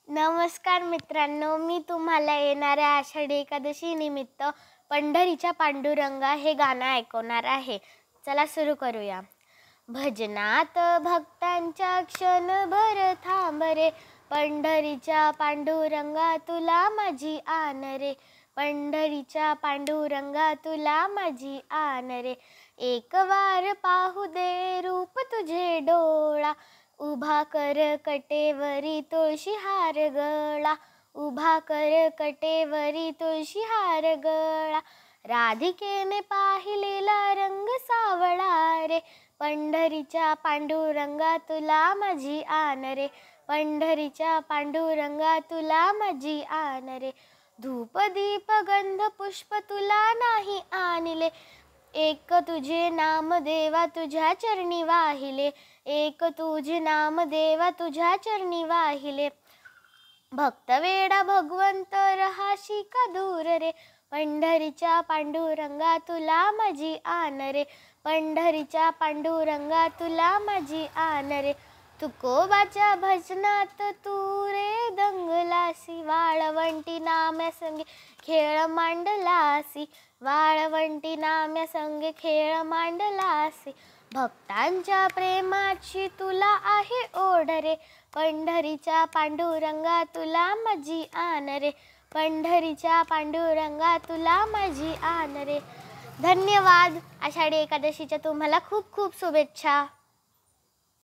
नमस्कार मित्रांनो, मी तुम्हाला येणाऱ्या आषाढी एकादशी निमित्त पंढरीच्या पांडुरंगा हे गाणं ऐकवणार आहे. चला सुरू करूया. भजनात भक्तांच्या क्षणभर थांब रे, पंढरीच्या पांडुरंगा तुला माझी आन रे, पंढरीच्या पांडुरंगा तुला माझी आन रे. एक वार पाहू दे रूप तुझे डोळा, उभा कर कटेवरी तुळशी हार गळा, उभा कर कटेवरी तुळशी हार गळा. राधिकेने पाहिलेला रंग सावळा रे, पंढरीच्या पांडुरंगा तुला माझी आन रे, पंढरीच्या पांडुरंगा तुला माझी आन रे. धूप दीप गंध पुष्प तुला नाही आणले, एक तुझे नाम देवा तुझ्या चरणी वाहिले, एक तुझे नाम देवा तुझ्या चरणी वाहिले. भक्त वेडा भगवंत रहाशी का दूर रे, पंढरीच्या पांडुरंगा तुला माझी आन रे, पंढरीच्या पांडुरंगा तुला माझी आन रे. तुकोबाच्या भजनात तू रे दंगलासी, वाळवंटी नाम्या संगे खेळ मांडलासी, वाळवंटी नाम्या संगे खेळ मांडलासी. भक्तांच्या प्रेमाची तुला आहे ओढ रे, पंढरीच्या पांडुरंगा तुला माझी आन रे, पंढरीच्या पांडुरंगा तुला माझी आन रे. धन्यवाद. आषाढी एकादशीच्या तुम्हाला खूप खूप शुभेच्छा.